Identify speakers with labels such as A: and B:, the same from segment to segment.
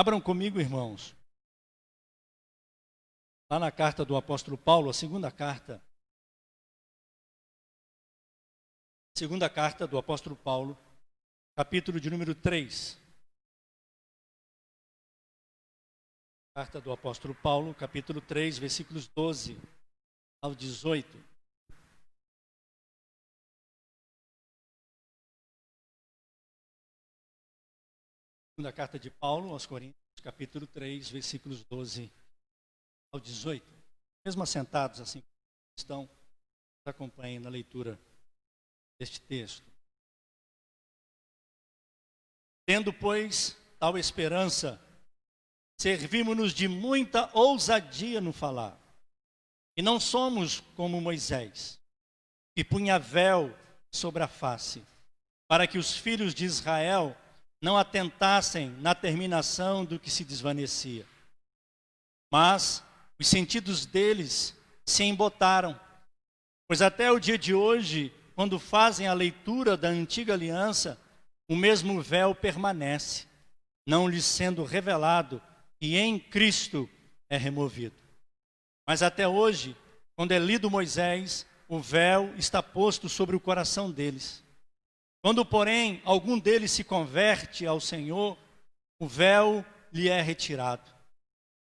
A: Abram comigo, irmãos, lá na carta do apóstolo Paulo, a segunda carta do apóstolo Paulo, capítulo de número 3. Carta do apóstolo Paulo, capítulo 3, versículos 12 ao 18. Segunda carta de Paulo aos Coríntios, capítulo 3, versículos 12 ao 18. Mesmo assentados, assim estão, acompanhem na leitura deste texto. Tendo, pois, tal esperança, servimos-nos de muita ousadia no falar. E não somos como Moisés, que punha véu sobre a face, para que os filhos de Israel não atentassem na terminação do que se desvanecia. Mas os sentidos deles se embotaram, pois até o dia de hoje, quando fazem a leitura da antiga aliança, o mesmo véu permanece, não lhes sendo revelado, e em Cristo é removido. Mas até hoje, quando é lido Moisés, o véu está posto sobre o coração deles. Quando, porém, algum deles se converte ao Senhor, o véu lhe é retirado.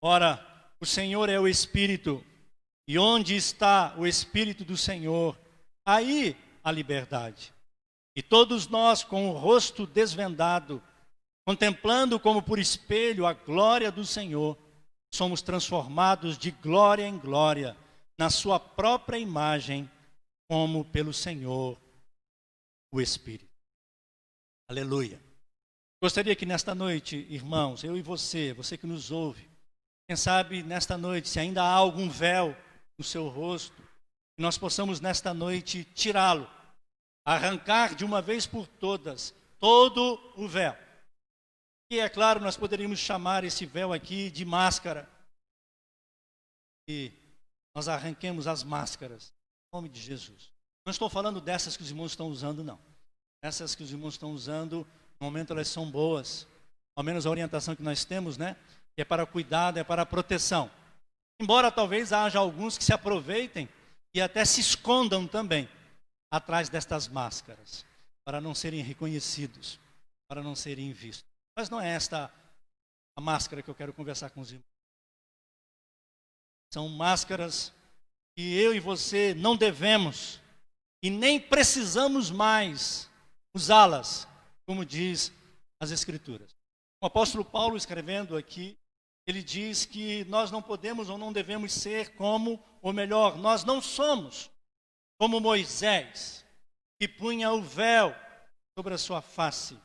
A: Ora, o Senhor é o Espírito, e onde está o Espírito do Senhor, aí a liberdade. E todos nós, com o rosto desvendado, contemplando como por espelho a glória do Senhor, somos transformados de glória em glória, na sua própria imagem, como pelo Senhor, o Espírito. Aleluia. Gostaria que nesta noite, irmãos, eu e você que nos ouve, quem sabe nesta noite, se ainda há algum véu no seu rosto, que nós possamos nesta noite tirá-lo, arrancar de uma vez por todas todo o véu. E é claro, nós poderíamos chamar esse véu aqui de máscara. E nós arranquemos as máscaras, em nome de Jesus. Não estou falando dessas que os irmãos estão usando, não. Essas que os irmãos estão usando, no momento elas são boas. Ao menos a orientação que nós temos, né? É para cuidado, é para proteção. Embora talvez haja alguns que se aproveitem e até se escondam também atrás destas máscaras, para não serem reconhecidos, para não serem vistos. Mas não é esta a máscara que eu quero conversar com os irmãos. São máscaras que eu e você não devemos e nem precisamos mais usá-las, como diz as Escrituras. O apóstolo Paulo, escrevendo aqui, ele diz que nós não podemos ou não devemos ser como, ou melhor, nós não somos como Moisés, que punha o véu sobre a sua face,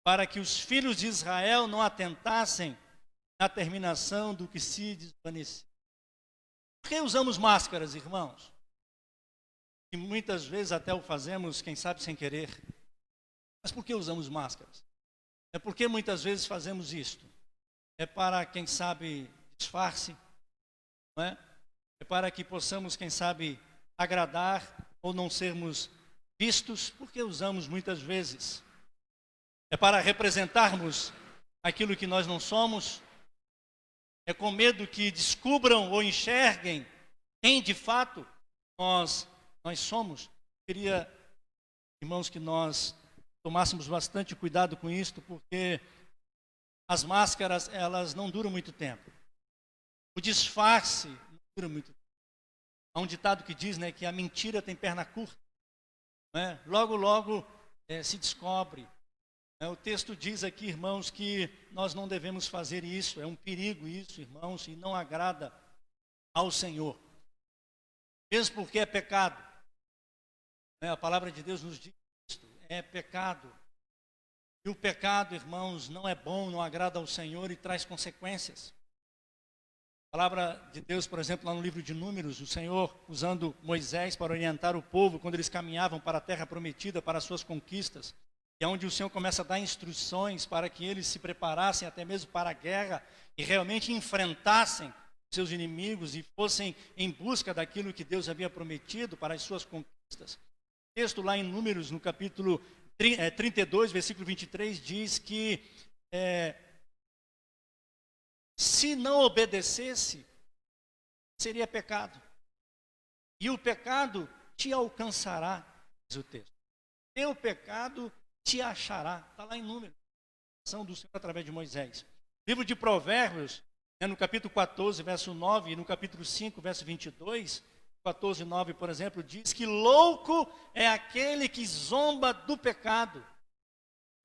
A: para que os filhos de Israel não atentassem na terminação do que se desvanecia. Por que usamos máscaras, irmãos? E muitas vezes até o fazemos, quem sabe, sem querer. Mas por que usamos máscaras? É porque muitas vezes fazemos isto. É para, quem sabe, disfarce, não é? É para que possamos, quem sabe, agradar ou não sermos vistos, porque usamos muitas vezes. É para representarmos aquilo que nós não somos. É com medo que descubram ou enxerguem quem de fato nós somos. Queria, irmãos, que nós tomássemos bastante cuidado com isto, porque as máscaras, elas não duram muito tempo. O disfarce não dura muito tempo. Há um ditado que diz, né, que a mentira tem perna curta. Né? Logo, logo se descobre. O texto diz aqui, irmãos, que nós não devemos fazer isso. É um perigo isso, irmãos, e não agrada ao Senhor. Mesmo porque é pecado. A palavra de Deus nos diz isso. É pecado. E o pecado, irmãos, não é bom, não agrada ao Senhor e traz consequências. A palavra de Deus, por exemplo, lá no livro de Números, o Senhor usando Moisés para orientar o povo quando eles caminhavam para a terra prometida, para as suas conquistas. E é onde o Senhor começa a dar instruções para que eles se preparassem até mesmo para a guerra e realmente enfrentassem seus inimigos e fossem em busca daquilo que Deus havia prometido para as suas conquistas. O texto lá em Números, no capítulo 32, versículo 23, diz que se não obedecesse, seria pecado. E o pecado te alcançará, diz o texto. Teu pecado te achará. Está lá em Números, a ação do Senhor através de Moisés. Livro de Provérbios, no capítulo 14, verso 9, e no capítulo 5, verso 22, 14, 9, por exemplo, diz que louco é aquele que zomba do pecado.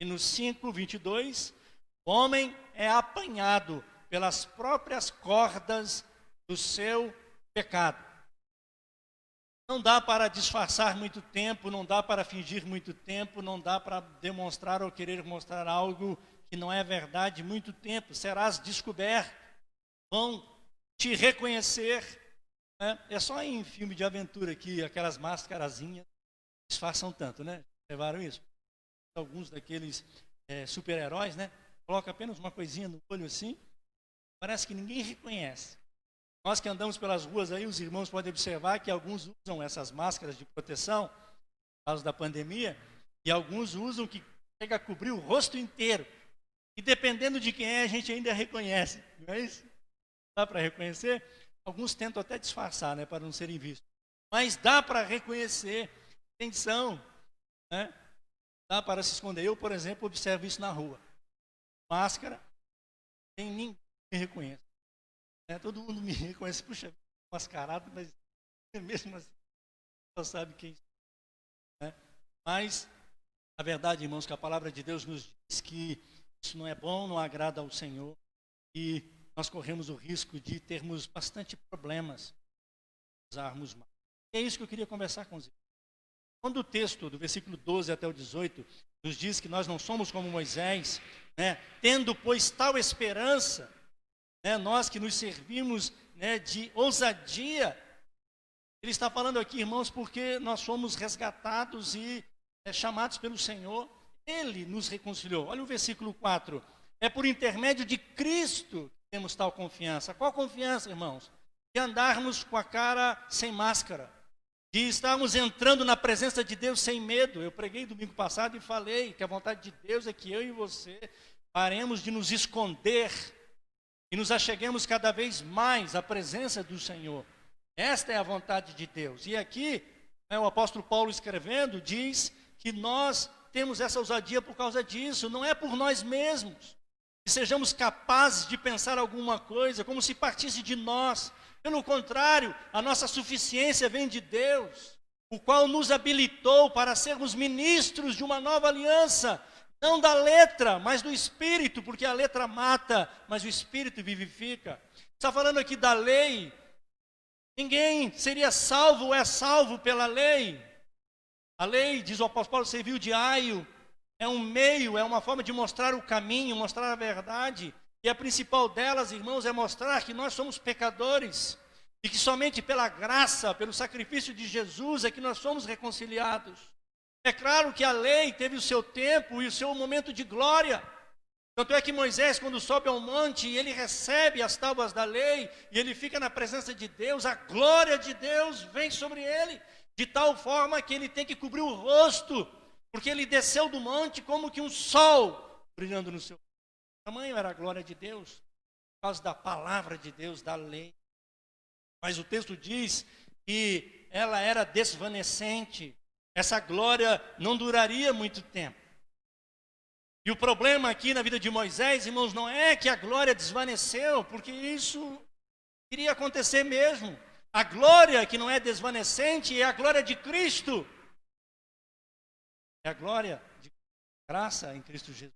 A: E no 5, 22, o homem é apanhado pelas próprias cordas do seu pecado. Não dá para disfarçar muito tempo, não dá para fingir muito tempo, não dá para demonstrar ou querer mostrar algo que não é verdade muito tempo. Serás descoberto, vão te reconhecer. Né? É só em filme de aventura que aquelas máscarazinhas disfarçam tanto, né? Levaram isso? Alguns daqueles super-heróis, né? Coloca apenas uma coisinha no olho assim, parece que ninguém reconhece. Nós que andamos pelas ruas aí, os irmãos podem observar que alguns usam essas máscaras de proteção por causa da pandemia, e alguns usam que chega a cobrir o rosto inteiro. E dependendo de quem é, a gente ainda reconhece. Não é isso? Dá para reconhecer? Alguns tentam até disfarçar, né, para não serem vistos. Mas dá para reconhecer quem são, né? Dá para se esconder. Eu, por exemplo, observo isso na rua. Máscara, tem ninguém que me reconhece. Todo mundo me reconhece, puxa, mascarado, mas mesmo assim, só sabe quem é. Mas a verdade, irmãos, que a palavra de Deus nos diz que isso não é bom, não agrada ao Senhor, e nós corremos o risco de termos bastante problemas, usarmos mais. E é isso que eu queria conversar com os irmãos. Quando o texto do versículo 12 até o 18 nos diz que nós não somos como Moisés, né, tendo, pois, tal esperança, né, nós que nos servimos, né, de ousadia, ele está falando aqui, irmãos, porque nós fomos resgatados e chamados pelo Senhor, ele nos reconciliou. Olha o versículo 4, é por intermédio de Cristo que temos tal confiança. Qual confiança, irmãos? De andarmos com a cara sem máscara, de estarmos entrando na presença de Deus sem medo. Eu preguei domingo passado e falei que a vontade de Deus é que eu e você paremos de nos esconder e nos acheguemos cada vez mais à presença do Senhor. Esta é a vontade de Deus. E aqui, o apóstolo Paulo escrevendo, diz que nós temos essa ousadia por causa disso, não é por nós mesmos, que sejamos capazes de pensar alguma coisa, como se partisse de nós. Pelo contrário, a nossa suficiência vem de Deus, o qual nos habilitou para sermos ministros de uma nova aliança, não da letra, mas do Espírito, porque a letra mata, mas o Espírito vivifica. Está falando aqui da lei. Ninguém seria salvo ou é salvo pela lei. A lei, diz o apóstolo Paulo, serviu de aio, é um meio, é uma forma de mostrar o caminho, mostrar a verdade. E a principal delas, irmãos, é mostrar que nós somos pecadores e que somente pela graça, pelo sacrifício de Jesus é que nós somos reconciliados. É claro que a lei teve o seu tempo e o seu momento de glória. Tanto é que Moisés, quando sobe ao monte, ele recebe as tábuas da lei e ele fica na presença de Deus, a glória de Deus vem sobre ele, de tal forma que ele tem que cobrir o rosto, porque ele desceu do monte como que um sol brilhando no seu rosto. O tamanho era a glória de Deus, por causa da palavra de Deus, da lei. Mas o texto diz que ela era desvanecente, essa glória não duraria muito tempo. E o problema aqui na vida de Moisés, irmãos, não é que a glória desvaneceu, porque isso iria acontecer mesmo. A glória que não é desvanecente é a glória de Cristo. É a glória de graça em Cristo Jesus.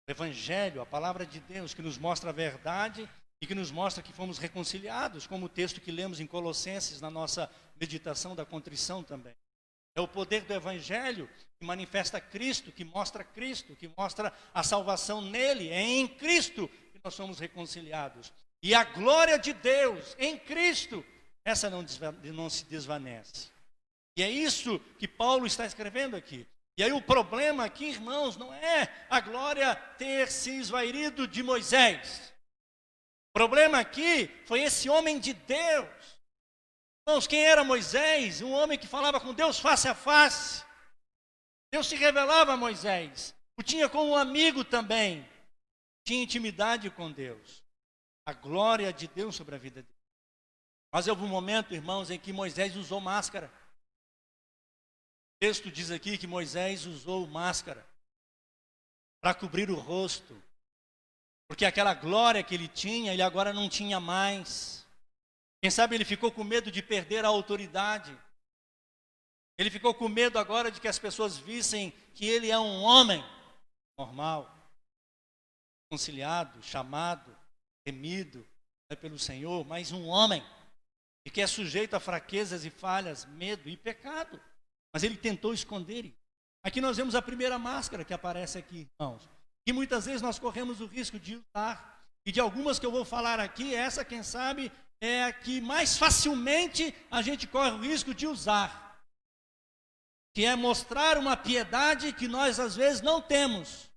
A: O Evangelho, a palavra de Deus que nos mostra a verdade e que nos mostra que fomos reconciliados, como o texto que lemos em Colossenses na nossa meditação da contrição também. É o poder do Evangelho que manifesta Cristo, que mostra a salvação nele. É em Cristo que nós somos reconciliados. E a glória de Deus em Cristo, essa não se desvanece. E é isso que Paulo está escrevendo aqui. E aí o problema aqui, irmãos, não é a glória ter se esvaído de Moisés. O problema aqui foi esse homem de Deus. Irmãos, quem era Moisés? Um homem que falava com Deus face a face. Deus se revelava a Moisés. O tinha como um amigo também. tinha intimidade com Deus, a glória de Deus sobre a vida dele. Mas houve um momento, irmãos, em que Moisés usou máscara. O texto diz aqui que Moisés usou máscara para cobrir o rosto, porque aquela glória que ele tinha, ele agora não tinha mais. Quem sabe ele ficou com medo de perder a autoridade. Ele ficou com medo agora de que as pessoas vissem que ele é um homem normal, conciliado, chamado, temido pelo Senhor, mas um homem e que é sujeito a fraquezas e falhas, medo e pecado. Mas ele tentou esconder. Aqui nós vemos a primeira máscara que aparece aqui, irmãos. E muitas vezes nós corremos o risco de usar. E de algumas que eu vou falar aqui, essa, quem sabe, é a que mais facilmente a gente corre o risco de usar. Que é mostrar uma piedade que nós às vezes não temos.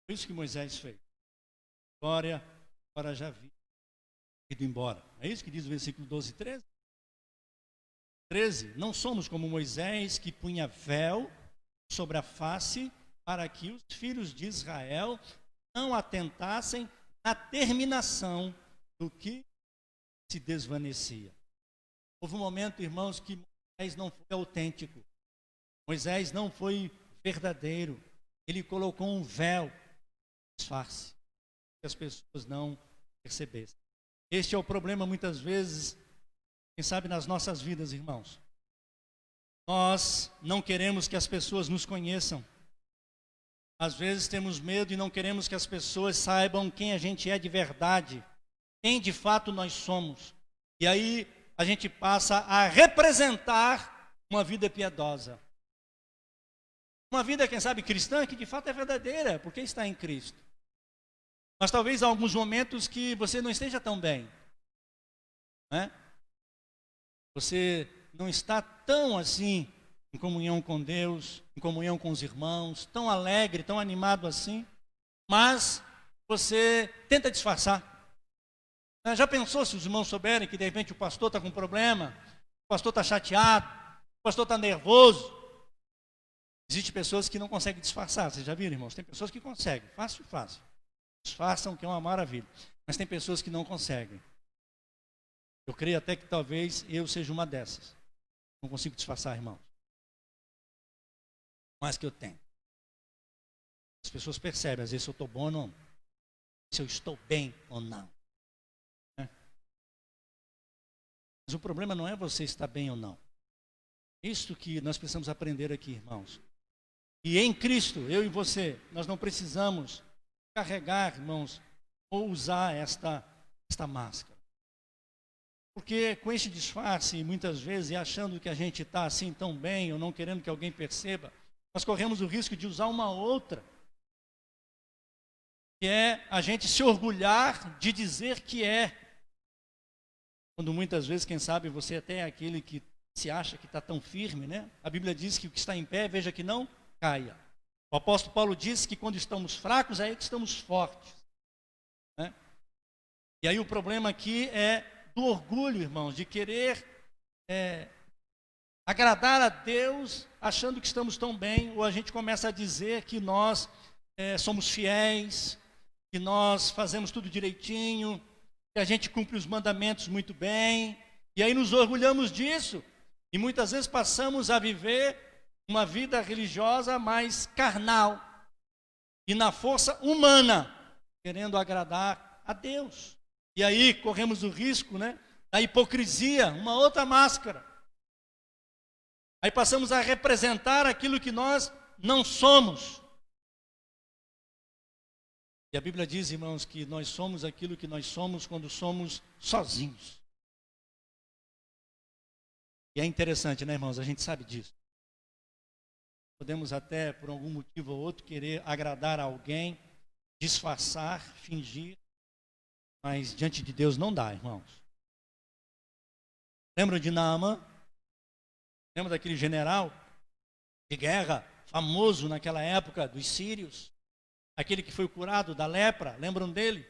A: Foi isso que Moisés fez. Glória, agora já vi. Ido embora. É isso que diz o versículo 12 e 13? 13. Não somos como Moisés, que punha véu sobre a face, para que os filhos de Israel não atentassem na terminação do que se desvanecia. Houve um momento, irmãos, que Moisés não foi autêntico. Moisés não foi verdadeiro. Ele colocou um véu, disfarce, que as pessoas não percebessem. Este é o problema, muitas vezes, quem sabe, nas nossas vidas, irmãos. Nós não queremos que as pessoas nos conheçam. Às vezes temos medo e não queremos que as pessoas saibam quem a gente é de verdade, quem de fato nós somos. E aí a gente passa a representar uma vida piedosa. Uma vida, quem sabe, cristã, que de fato é verdadeira, porque está em Cristo. Mas talvez há alguns momentos que você não esteja tão bem, né? Você não está tão assim em comunhão com Deus, em comunhão com os irmãos, tão alegre, tão animado assim, mas você tenta disfarçar. Já pensou se os irmãos souberem que de repente o pastor está com um problema, o pastor está chateado, o pastor está nervoso? Existem pessoas que não conseguem disfarçar, vocês já viram, irmãos? Tem pessoas que conseguem, fácil. Disfarçam, que é uma maravilha. Mas tem pessoas que não conseguem. Eu creio até que talvez eu seja uma dessas. Não consigo disfarçar, irmãos. Mas que eu tenho. As pessoas percebem, às vezes, se eu estou bom ou não. Se eu estou bem ou não. Mas o problema não é você estar bem ou não. Isso que nós precisamos aprender aqui, irmãos. E em Cristo, eu e você, nós não precisamos carregar, irmãos, ou usar esta máscara. Porque com este disfarce, muitas vezes, e achando que a gente está assim tão bem, ou não querendo que alguém perceba, nós corremos o risco de usar uma outra, que é a gente se orgulhar de dizer que é. Quando muitas vezes, quem sabe, você até é aquele que se acha que está tão firme, né? A Bíblia diz que o que está em pé, veja que não caia. O apóstolo Paulo disse que quando estamos fracos, é aí que estamos fortes, né? E aí o problema aqui é do orgulho, irmãos, de querer agradar a Deus, achando que estamos tão bem, ou a gente começa a dizer que nós somos fiéis, que nós fazemos tudo direitinho, que a gente cumpre os mandamentos muito bem, e aí nos orgulhamos disso, e muitas vezes passamos a viver uma vida religiosa mais carnal e na força humana, querendo agradar a Deus. E aí corremos o risco, né, da hipocrisia, uma outra máscara. Aí passamos a representar aquilo que nós não somos. E a Bíblia diz, irmãos, que nós somos aquilo que nós somos quando somos sozinhos. E é interessante, né, irmãos? A gente sabe disso. Podemos até, por algum motivo ou outro, querer agradar a alguém, disfarçar, fingir, mas diante de Deus não dá, irmãos. Lembram de Naamã? Lembra daquele general de guerra, famoso naquela época, dos sírios? Aquele que foi curado da lepra, lembram dele?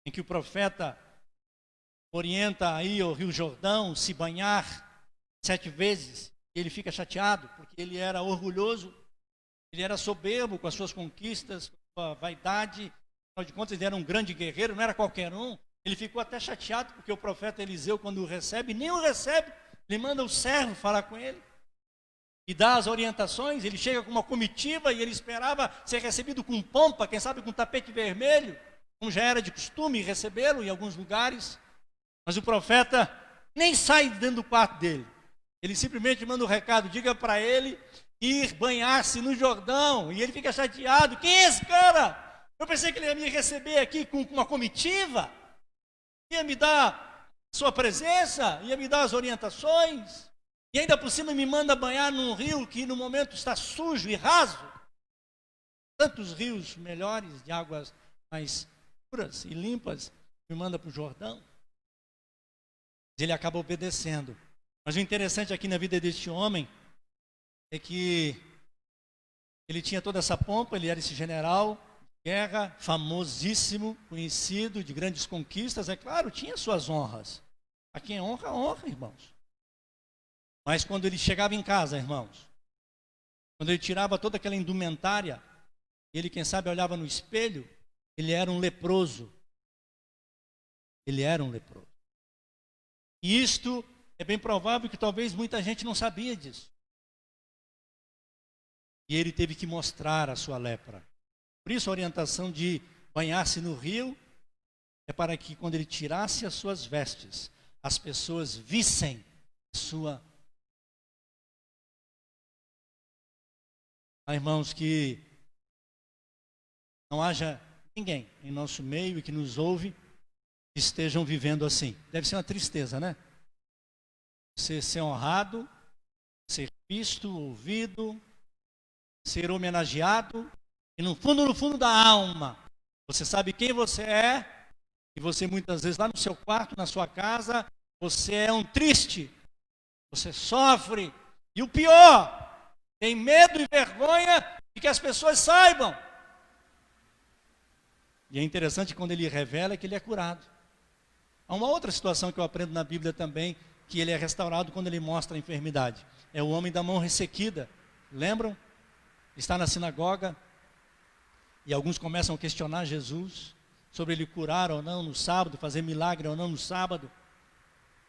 A: Em que o profeta orienta aí ao Rio Jordão se banhar 7 vezes. Ele fica chateado porque ele era orgulhoso. Ele era soberbo com as suas conquistas, com a sua vaidade. Afinal de contas, ele era um grande guerreiro, não era qualquer um. Ele ficou até chateado porque o profeta Eliseu, quando o recebe, nem o recebe. Ele manda o servo falar com ele e dá as orientações. Ele chega com uma comitiva e ele esperava ser recebido com pompa, quem sabe com tapete vermelho, como já era de costume recebê-lo em alguns lugares. Mas o profeta nem sai dentro do quarto dele. Ele simplesmente manda o recado, diga para ele ir banhar-se no Jordão. E ele fica chateado. Quem é esse cara? Eu pensei que ele ia me receber aqui com uma comitiva, ia me dar sua presença, ia me dar as orientações. E ainda por cima me manda banhar num rio que no momento está sujo e raso. Tantos rios melhores, de águas mais puras e limpas, me manda para o Jordão. Ele acaba obedecendo. Mas o interessante aqui na vida deste homem é que ele tinha toda essa pompa, ele era esse general de guerra, famosíssimo, conhecido, de grandes conquistas, é claro, tinha suas honras. A quem honra, honra, irmãos. Mas quando ele chegava em casa, irmãos, quando ele tirava toda aquela indumentária, ele, quem sabe, olhava no espelho, ele era um leproso. Ele era um leproso. E isto é bem provável que talvez muita gente não sabia disso. E ele teve que mostrar a sua lepra. Por isso a orientação de banhar-se no rio é para que quando ele tirasse as suas vestes, as pessoas vissem a sua. Irmãos, que não haja ninguém em nosso meio e que nos ouve que estejam vivendo assim. Deve ser uma tristeza, né? Você ser honrado, ser visto, ouvido, ser homenageado, e no fundo da alma, você sabe quem você é, e você muitas vezes lá no seu quarto, na sua casa, você é um triste, você sofre, e o pior, tem medo e vergonha de que as pessoas saibam. E é interessante quando ele revela que ele é curado. Há uma outra situação que eu aprendo na Bíblia também, que ele é restaurado quando ele mostra a enfermidade. É o homem da mão ressequida. Lembram? Está na sinagoga e alguns começam a questionar Jesus sobre ele curar ou não no sábado, fazer milagre ou não no sábado.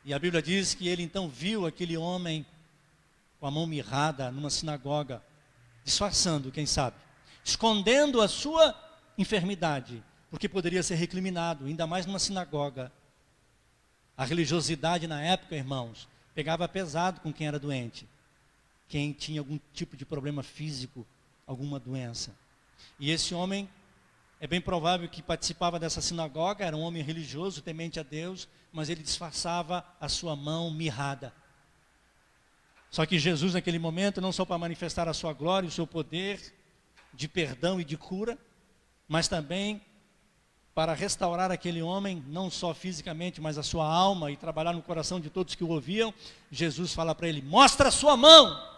A: E a Bíblia diz que ele então viu aquele homem com a mão mirrada numa sinagoga, disfarçando, quem sabe, escondendo a sua enfermidade, porque poderia ser recriminado, ainda mais numa sinagoga. A religiosidade na época, irmãos, pegava pesado com quem era doente, quem tinha algum tipo de problema físico, alguma doença. E esse homem, é bem provável que participava dessa sinagoga, era um homem religioso, temente a Deus, mas ele disfarçava a sua mão mirrada. Só que Jesus, naquele momento, não só para manifestar a sua glória, o seu poder de perdão e de cura, mas também para restaurar aquele homem, não só fisicamente, mas a sua alma, e trabalhar no coração de todos que o ouviam. Jesus fala para ele: mostra a sua mão.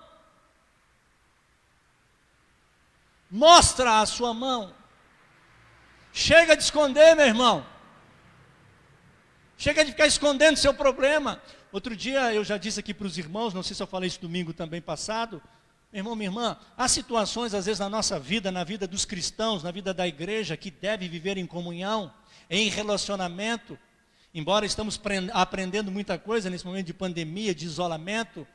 A: Mostra a sua mão. Chega de esconder, meu irmão. Chega de ficar escondendo seu problema. Outro dia eu já disse aqui para os irmãos, não sei se eu falei isso domingo também passado, meu irmão, minha irmã, há situações às vezes na nossa vida, na vida dos cristãos, na vida da igreja, que deve viver em comunhão, em relacionamento. Embora estamos aprendendo muita coisa nesse momento de pandemia, de isolamento,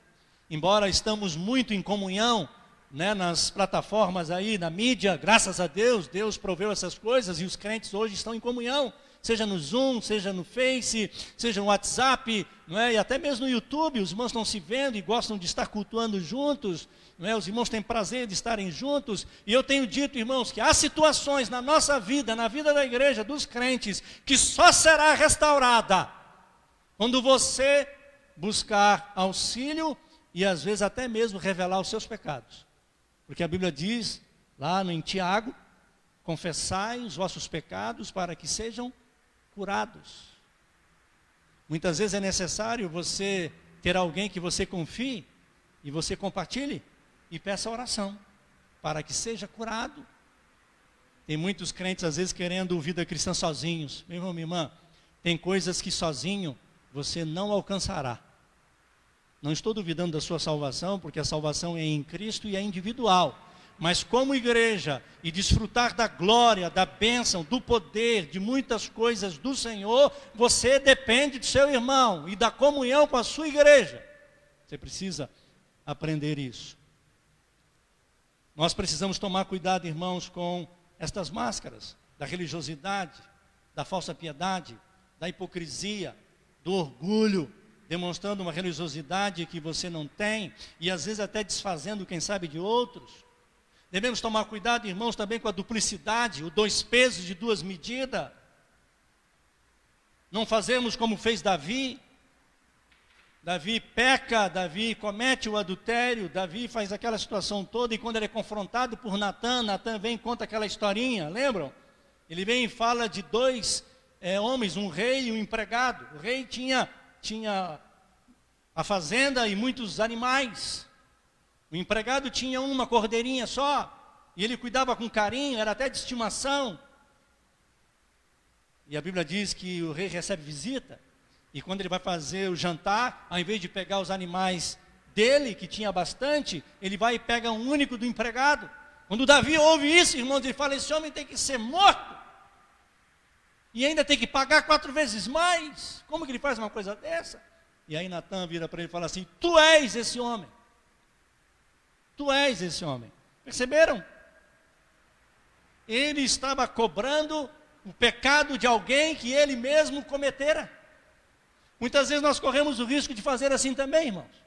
A: embora estamos muito em comunhão, né, nas plataformas aí, na mídia, graças a Deus, Deus proveu essas coisas e os crentes hoje estão em comunhão, seja no Zoom, seja no Face, seja no WhatsApp, não é? E até mesmo no YouTube, os irmãos estão se vendo e gostam de estar cultuando juntos, não é? Os irmãos têm prazer de estarem juntos, e eu tenho dito, irmãos, que há situações na nossa vida, na vida da igreja, dos crentes, que só será restaurada quando você buscar auxílio e às vezes até mesmo revelar os seus pecados. Porque a Bíblia diz, lá em Tiago, confessai os vossos pecados para que sejam curados. Muitas vezes é necessário você ter alguém que você confie e você compartilhe e peça oração para que seja curado. Tem muitos crentes às vezes querendo vida cristã sozinhos. Meu irmão, minha irmã, tem coisas que sozinho você não alcançará. Não estou duvidando da sua salvação, porque a salvação é em Cristo e é individual. Mas como igreja, e desfrutar da glória, da bênção, do poder, de muitas coisas do Senhor, você depende do seu irmão e da comunhão com a sua igreja. Você precisa aprender isso. Nós precisamos tomar cuidado, irmãos, com estas máscaras da religiosidade, da falsa piedade, da hipocrisia, do orgulho, demonstrando uma religiosidade que você não tem, e às vezes até desfazendo, quem sabe, de outros. Devemos tomar cuidado, irmãos, também com a duplicidade, o 2 pesos de 2 medidas. Não fazemos como fez Davi. Davi peca, Davi comete o adultério, Davi faz aquela situação toda, e quando ele é confrontado por Natã, Natã vem e conta aquela historinha, lembram? Ele vem e fala de 2 homens, um rei e um empregado. O rei tinha a fazenda e muitos animais. O empregado tinha uma cordeirinha só, e ele cuidava com carinho, era até de estimação. E a Bíblia diz que o rei recebe visita, e quando ele vai fazer o jantar, ao invés de pegar os animais dele, que tinha bastante, ele vai e pega um único do empregado. Quando Davi ouve isso, irmãos, ele fala, esse homem tem que ser morto, e ainda tem que pagar 4 vezes mais. Como que ele faz uma coisa dessa? E aí Natã vira para ele e fala assim, tu és esse homem. Tu és esse homem. Perceberam? Ele estava cobrando o pecado de alguém que ele mesmo cometera. Muitas vezes nós corremos o risco de fazer assim também, irmãos.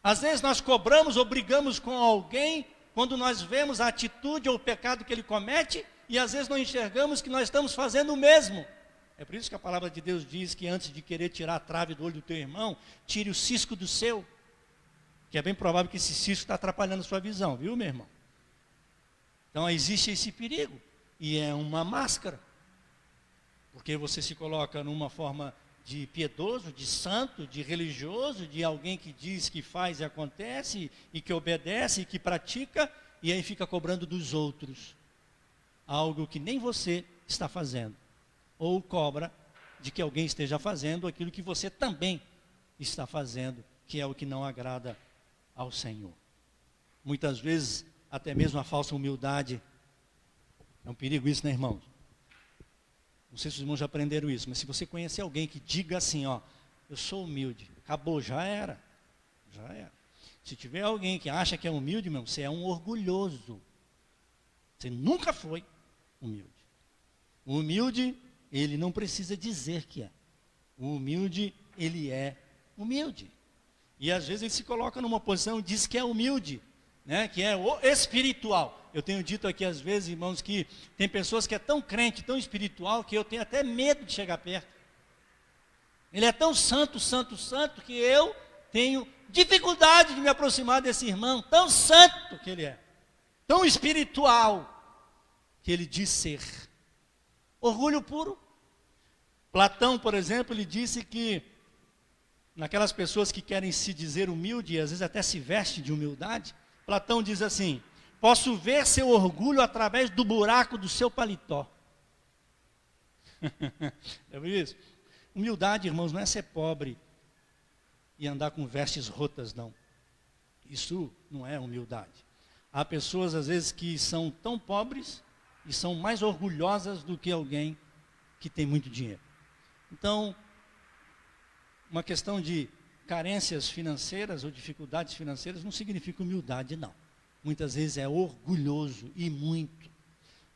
A: Às vezes nós cobramos ou brigamos com alguém quando nós vemos a atitude ou o pecado que ele comete, e às vezes não enxergamos que nós estamos fazendo o mesmo. É por isso que a palavra de Deus diz que antes de querer tirar a trave do olho do teu irmão, tire o cisco do seu. Que é bem provável que esse cisco está atrapalhando a sua visão, viu, meu irmão? Então existe esse perigo, e é uma máscara, porque você se coloca numa forma de piedoso, de santo, de religioso, de alguém que diz que faz e acontece, e que obedece, e que pratica, e aí fica cobrando dos outros algo que nem você está fazendo, ou cobra de que alguém esteja fazendo aquilo que você também está fazendo, que é o que não agrada ao Senhor. Muitas vezes, até mesmo a falsa humildade, é um perigo isso, né, irmãos? Não sei se os irmãos já aprenderam isso, mas se você conhecer alguém que diga assim, ó, eu sou humilde, acabou, já era. Se tiver alguém que acha que é humilde, meu, você é um orgulhoso. Você nunca foi humilde. O humilde, ele não precisa dizer que é. O humilde, ele é humilde. E às vezes ele se coloca numa posição e diz que é humilde, né? Que é o espiritual. Eu tenho dito aqui às vezes, irmãos, que tem pessoas que é tão crente, tão espiritual, que eu tenho até medo de chegar perto. Ele é tão santo, que eu tenho dificuldade de me aproximar desse irmão, tão santo que ele é, tão espiritual que ele diz ser. Orgulho puro. Platão, por exemplo, ele disse que naquelas pessoas que querem se dizer humilde, e às vezes até se veste de humildade, Platão diz assim, posso ver seu orgulho através do buraco do seu paletó. É isso? Humildade, irmãos, não é ser pobre e andar com vestes rotas, não. Isso não é humildade. Há pessoas, às vezes, que são tão pobres e são mais orgulhosas do que alguém que tem muito dinheiro. Então, uma questão de carências financeiras ou dificuldades financeiras não significa humildade, não. Muitas vezes é orgulhoso, e muito.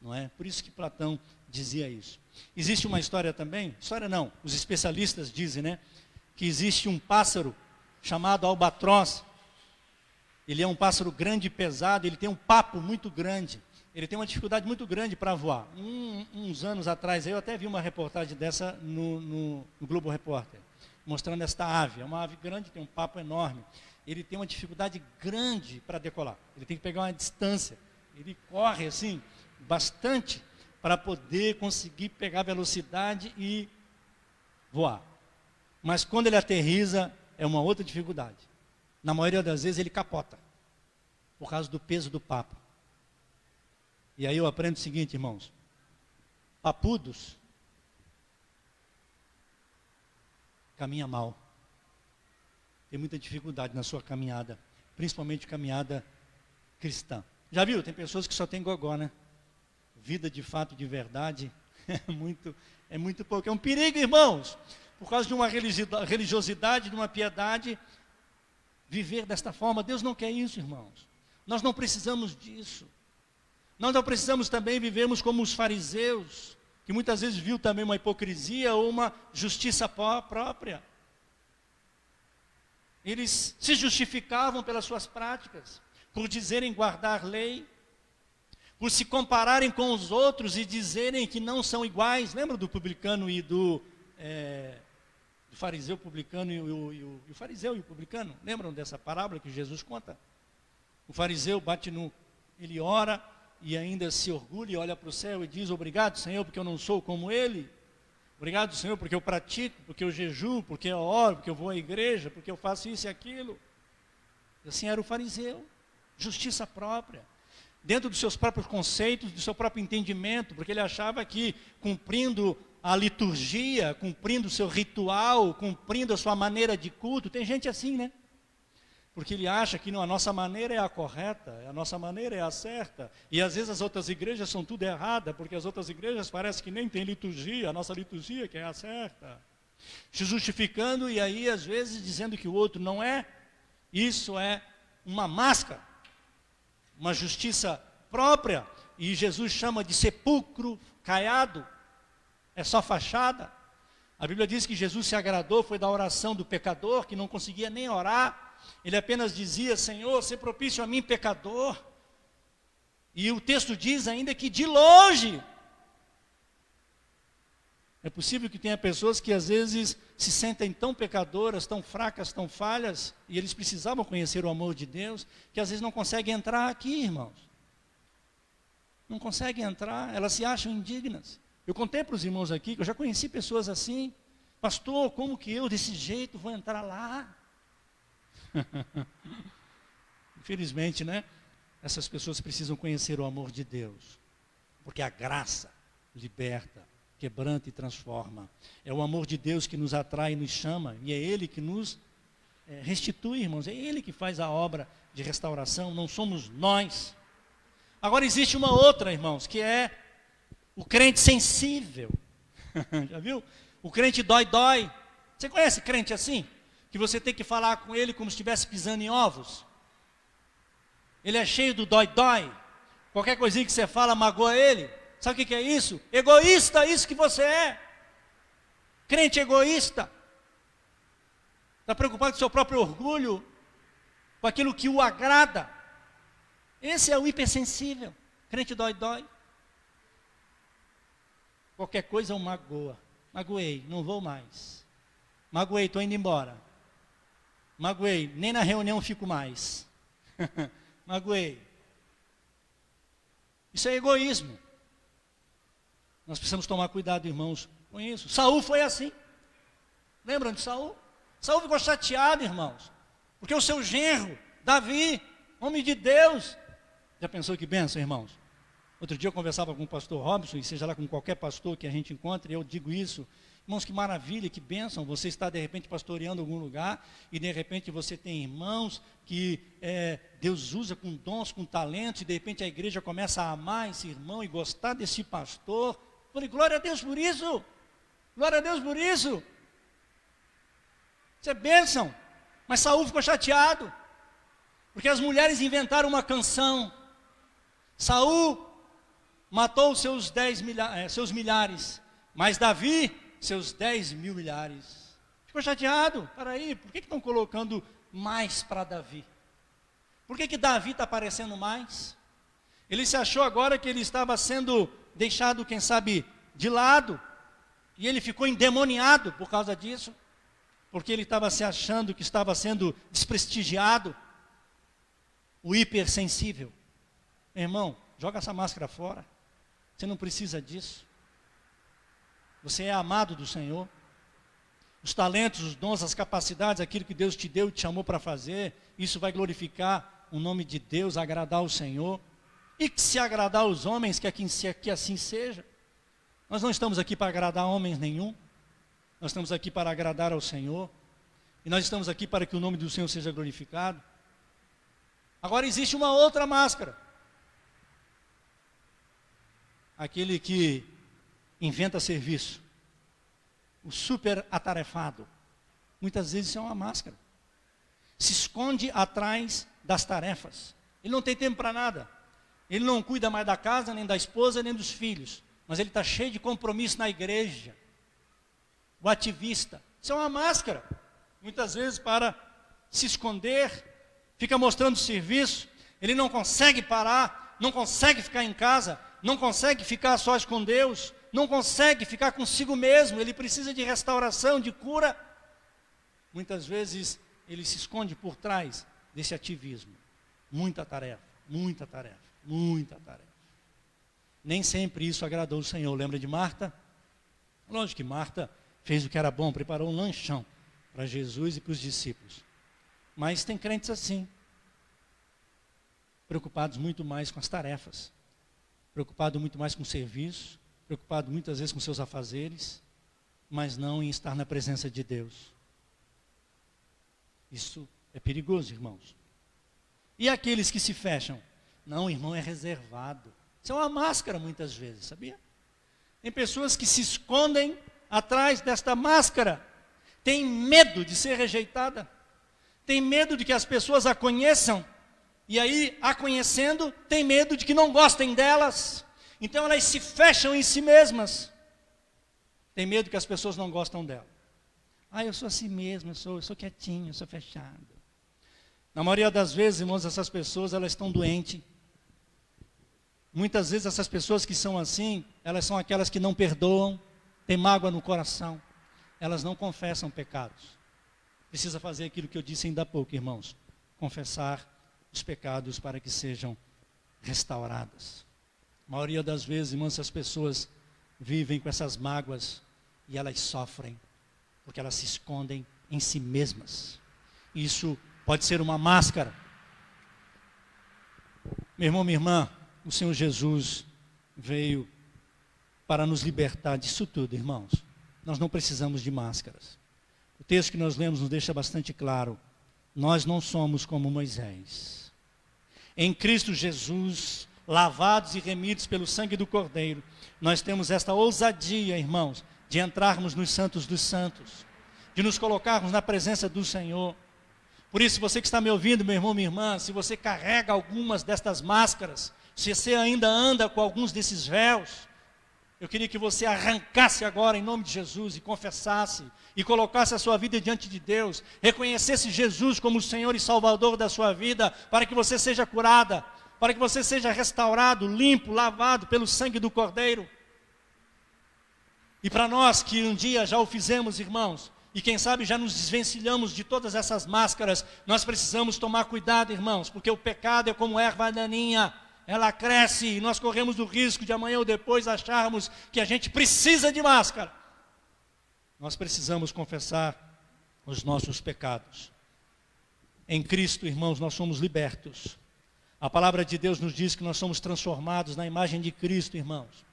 A: Não é? Por isso que Platão dizia isso. Existe uma história também, história não, os especialistas dizem, né? Que existe um pássaro chamado albatroz. Ele é um pássaro grande e pesado, ele tem um papo muito grande. Ele tem uma dificuldade muito grande para voar. Uns anos atrás, eu até vi uma reportagem dessa no Globo Repórter, mostrando esta ave. É uma ave grande, tem um papo enorme. Ele tem uma dificuldade grande para decolar. Ele tem que pegar uma distância. Ele corre assim, bastante, para poder conseguir pegar velocidade e voar. Mas quando ele aterriza, é uma outra dificuldade. Na maioria das vezes ele capota, por causa do peso do papo. E aí eu aprendo o seguinte, irmãos. Papudos caminha mal. Tem muita dificuldade na sua caminhada, principalmente caminhada cristã. Já viu? Tem pessoas que só têm gogó, né? Vida de fato, de verdade, é muito pouco. É um perigo, irmãos, por causa de uma religiosidade, de uma piedade, viver desta forma. Deus não quer isso, irmãos. Nós não precisamos disso. Nós não precisamos também vivermos como os fariseus, que muitas vezes viu também uma hipocrisia ou uma justiça própria. Eles se justificavam pelas suas práticas, por dizerem guardar lei, por se compararem com os outros e dizerem que não são iguais. Lembra do publicano e do fariseu, publicano e o fariseu e o publicano? Lembram dessa parábola que Jesus conta? O fariseu ele ora e ainda se orgulha e olha para o céu e diz: obrigado, Senhor, porque eu não sou como ele. Obrigado, Senhor, porque eu pratico, porque eu jejuo, porque eu oro, porque eu vou à igreja, porque eu faço isso e aquilo. Assim era o fariseu. Justiça própria. Dentro dos seus próprios conceitos, do seu próprio entendimento, porque ele achava que cumprindo a liturgia, cumprindo o seu ritual, cumprindo a sua maneira de culto, tem gente assim, né? Porque ele acha que não, a nossa maneira é a correta, a nossa maneira é a certa, e às vezes as outras igrejas são tudo errada, porque as outras igrejas parece que nem tem liturgia, a nossa liturgia que é a certa. Se justificando e aí às vezes dizendo que o outro não é. Isso é uma máscara, uma justiça própria, e Jesus chama de sepulcro caiado, é só fachada. A Bíblia diz que Jesus se agradou, foi da oração do pecador, que não conseguia nem orar, ele apenas dizia: Senhor, se propício a mim, pecador. E o texto diz ainda que de longe. É possível que tenha pessoas que às vezes se sentem tão pecadoras, tão fracas, tão falhas, e eles precisavam conhecer o amor de Deus, que às vezes não conseguem entrar aqui, irmãos. Não conseguem entrar, elas se acham indignas. Eu contei para os irmãos aqui que eu já conheci pessoas assim: pastor, como que eu desse jeito vou entrar lá? Infelizmente, né? Essas pessoas precisam conhecer o amor de Deus, porque a graça liberta, quebranta e transforma. É o amor de Deus que nos atrai e nos chama, e é Ele que nos restitui, irmãos. É Ele que faz a obra de restauração, não somos nós. Agora existe uma outra, irmãos, que é o crente sensível. Já viu? O crente dói. Você conhece crente assim? Que você tem que falar com ele como se estivesse pisando em ovos. Ele é cheio do dói. Qualquer coisinha que você fala magoa ele. Sabe o que é isso? Egoísta, isso que você é. Crente egoísta. Está preocupado com o seu próprio orgulho, com aquilo que o agrada. Esse é o hipersensível. Crente dói. Qualquer coisa o magoa. Magoei, não vou mais. Magoei, estou indo embora. Magoei, nem na reunião fico mais. Magoei. Isso é egoísmo. Nós precisamos tomar cuidado, irmãos, com isso. Saul foi assim. Lembram de Saul? Saul ficou chateado, irmãos, porque o seu genro, Davi, homem de Deus. Já pensou que bênção, irmãos? Outro dia eu conversava com o pastor Robson, e seja lá com qualquer pastor que a gente encontre, eu digo isso. Irmãos, que maravilha, que bênção, você está de repente pastoreando algum lugar, e de repente você tem irmãos que Deus usa com dons, com talentos, e de repente a igreja começa a amar esse irmão e gostar desse pastor. Eu falei, glória a Deus por isso, glória a Deus por isso. Isso é bênção. Mas Saul ficou chateado, porque as mulheres inventaram uma canção. Saul matou seus milhares, mas Davi seus 10.000 milhares. Ficou chateado. Peraí, por que estão colocando mais para Davi? Por que Davi está aparecendo mais? Ele se achou agora que ele estava sendo deixado, quem sabe, de lado, e ele ficou endemoniado por causa disso, porque ele estava se achando que estava sendo desprestigiado. O hipersensível. Irmão, joga essa máscara fora. Você não precisa disso. Você é amado do Senhor. Os talentos, os dons, as capacidades, aquilo que Deus te deu e te chamou para fazer, isso vai glorificar o nome de Deus, agradar o Senhor. E que se agradar os homens, que assim seja. Nós não estamos aqui para agradar homens nenhum. Nós estamos aqui para agradar ao Senhor. E nós estamos aqui para que o nome do Senhor seja glorificado. Agora existe uma outra máscara. aquele que inventa serviço, o super atarefado, muitas vezes isso é uma máscara. Se esconde atrás das tarefas. Ele não tem tempo para nada. Ele não cuida mais da casa, nem da esposa, nem dos filhos. Mas ele está cheio de compromisso na igreja. O ativista. Isso é uma máscara. Muitas vezes para se esconder, fica mostrando serviço. Ele não consegue parar, não consegue ficar em casa, não consegue ficar a sós com Deus, não consegue ficar consigo mesmo. Ele precisa de restauração, de cura. Muitas vezes ele se esconde por trás desse ativismo. Muita tarefa, muita tarefa, muita tarefa. Nem sempre isso agradou o Senhor. Lembra de Marta? Lógico que Marta fez o que era bom, preparou um lanchão para Jesus e para os discípulos. Mas tem crentes assim, preocupados muito mais com as tarefas, preocupados muito mais com o serviço, preocupados muitas vezes com seus afazeres, mas não em estar na presença de Deus. Isso é perigoso, irmãos. E aqueles que se fecham? Não, irmão, é reservado. Isso é uma máscara muitas vezes, sabia? Tem pessoas que se escondem atrás desta máscara. Tem medo de ser rejeitada. Tem medo de que as pessoas a conheçam. E aí, a conhecendo, tem medo de que não gostem delas. Então elas se fecham em si mesmas. Tem medo que as pessoas não gostam dela. Eu sou assim mesmo, eu sou quietinho, eu sou fechado. Na maioria das vezes, irmãos, essas pessoas, elas estão doentes. Muitas vezes essas pessoas que são assim, elas são aquelas que não perdoam, têm mágoa no coração. Elas não confessam pecados. Precisa fazer aquilo que eu disse ainda há pouco, irmãos. Confessar os pecados para que sejam restauradas. A maioria das vezes, irmãos, essas pessoas vivem com essas mágoas e elas sofrem, porque elas se escondem em si mesmas. Isso pode ser uma máscara. Meu irmão, minha irmã, o Senhor Jesus veio para nos libertar disso tudo, irmãos. Nós não precisamos de máscaras. O texto que nós lemos nos deixa bastante claro. Nós não somos como Moisés. Em Cristo Jesus, lavados e remidos pelo sangue do Cordeiro, nós temos esta ousadia, irmãos, de entrarmos nos santos dos santos, de nos colocarmos na presença do Senhor. Por isso, você que está me ouvindo, meu irmão, minha irmã, se você carrega algumas destas máscaras, se você ainda anda com alguns desses véus, eu queria que você arrancasse agora em nome de Jesus e confessasse e colocasse a sua vida diante de Deus, reconhecesse Jesus como o Senhor e Salvador da sua vida, para que você seja curada, para que você seja restaurado, limpo, lavado pelo sangue do Cordeiro. E para nós que um dia já o fizemos, irmãos, e quem sabe já nos desvencilhamos de todas essas máscaras, nós precisamos tomar cuidado, irmãos, porque o pecado é como erva daninha, ela cresce e nós corremos o risco de amanhã ou depois acharmos que a gente precisa de máscara. Nós precisamos confessar os nossos pecados. Em Cristo, irmãos, nós somos libertos. A palavra de Deus nos diz que nós somos transformados na imagem de Cristo, irmãos,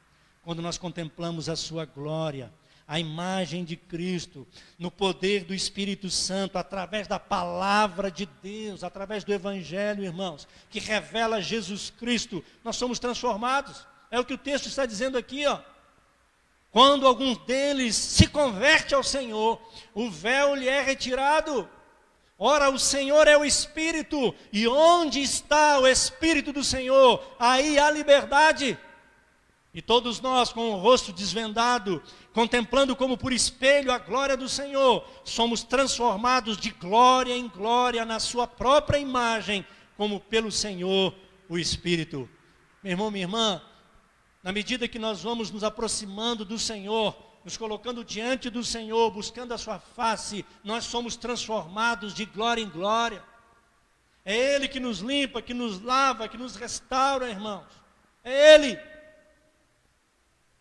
A: quando nós contemplamos a sua glória, a imagem de Cristo, no poder do Espírito Santo, através da palavra de Deus, através do Evangelho, irmãos, que revela Jesus Cristo, nós somos transformados. É o que o texto está dizendo aqui, ó. Quando algum deles se converte ao Senhor, o véu lhe é retirado. Ora, o Senhor é o Espírito, e onde está o Espírito do Senhor, aí há liberdade. E todos nós, com o rosto desvendado, contemplando como por espelho a glória do Senhor, somos transformados de glória em glória na sua própria imagem, como pelo Senhor, o Espírito. Meu irmão, minha irmã, na medida que nós vamos nos aproximando do Senhor, nos colocando diante do Senhor, buscando a sua face, nós somos transformados de glória em glória. É Ele que nos limpa, que nos lava, que nos restaura, irmãos. É Ele.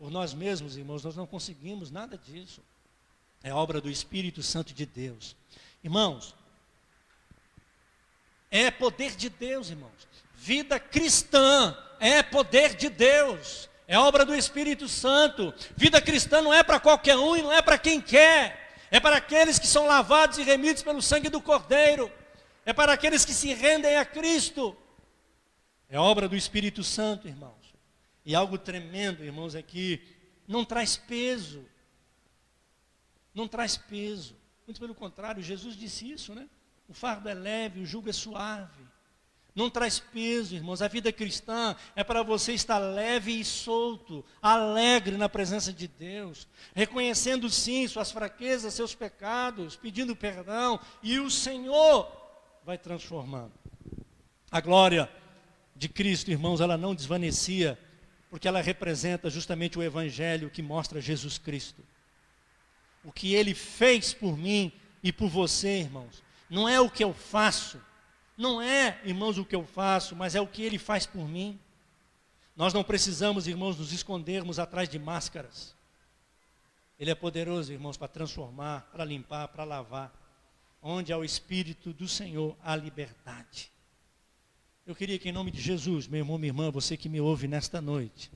A: Por nós mesmos, irmãos, nós não conseguimos nada disso. É obra do Espírito Santo de Deus. Irmãos, é poder de Deus, irmãos. Vida cristã é poder de Deus. É obra do Espírito Santo. Vida cristã não é para qualquer um e não é para quem quer. É para aqueles que são lavados e remidos pelo sangue do Cordeiro. É para aqueles que se rendem a Cristo. É obra do Espírito Santo, irmãos. E algo tremendo, irmãos, é que não traz peso. Não traz peso. Muito pelo contrário, Jesus disse isso, né? O fardo é leve, o jugo é suave. Não traz peso, irmãos. A vida cristã é para você estar leve e solto, alegre na presença de Deus, reconhecendo sim suas fraquezas, seus pecados, pedindo perdão, e o Senhor vai transformando. A glória de Cristo, irmãos, ela não desvanecia, porque ela representa justamente o Evangelho que mostra Jesus Cristo. O que Ele fez por mim e por você, irmãos, não é o que eu faço, não é, irmãos, o que eu faço, mas é o que Ele faz por mim. Nós não precisamos, irmãos, nos escondermos atrás de máscaras. Ele é poderoso, irmãos, para transformar, para limpar, para lavar. Onde há o Espírito do Senhor, há liberdade. Eu queria que em nome de Jesus, meu irmão, minha irmã, você que me ouve nesta noite,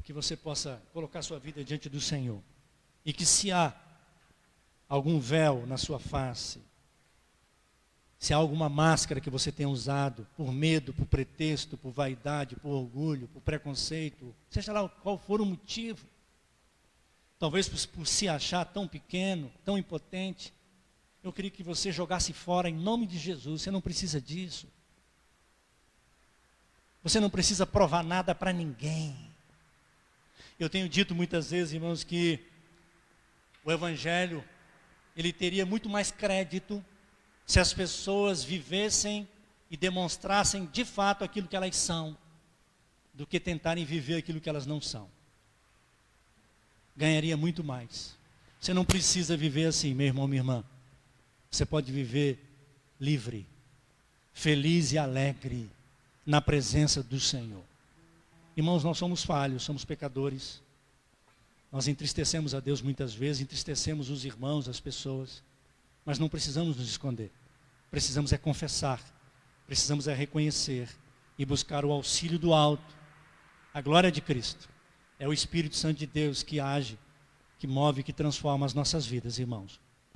A: que você possa colocar sua vida diante do Senhor. E que se há algum véu na sua face, se há alguma máscara que você tenha usado por medo, por pretexto, por vaidade, por orgulho, por preconceito, seja lá qual for o motivo, talvez por se achar tão pequeno, tão impotente, eu queria que você jogasse fora em nome de Jesus. Você não precisa disso. Você não precisa provar nada para ninguém. Eu tenho dito muitas vezes, irmãos, que o Evangelho, ele teria muito mais crédito se as pessoas vivessem e demonstrassem de fato aquilo que elas são, do que tentarem viver aquilo que elas não são. Ganharia muito mais. Você não precisa viver assim, meu irmão, minha irmã. Você pode viver livre, feliz e alegre na presença do Senhor. Irmãos, nós somos falhos, somos pecadores. Nós entristecemos a Deus muitas vezes, entristecemos os irmãos, as pessoas. Mas não precisamos nos esconder. Precisamos é confessar. Precisamos é reconhecer e buscar o auxílio do alto. A glória de Cristo. É o Espírito Santo de Deus que age, que move, que transforma as nossas vidas, irmãos.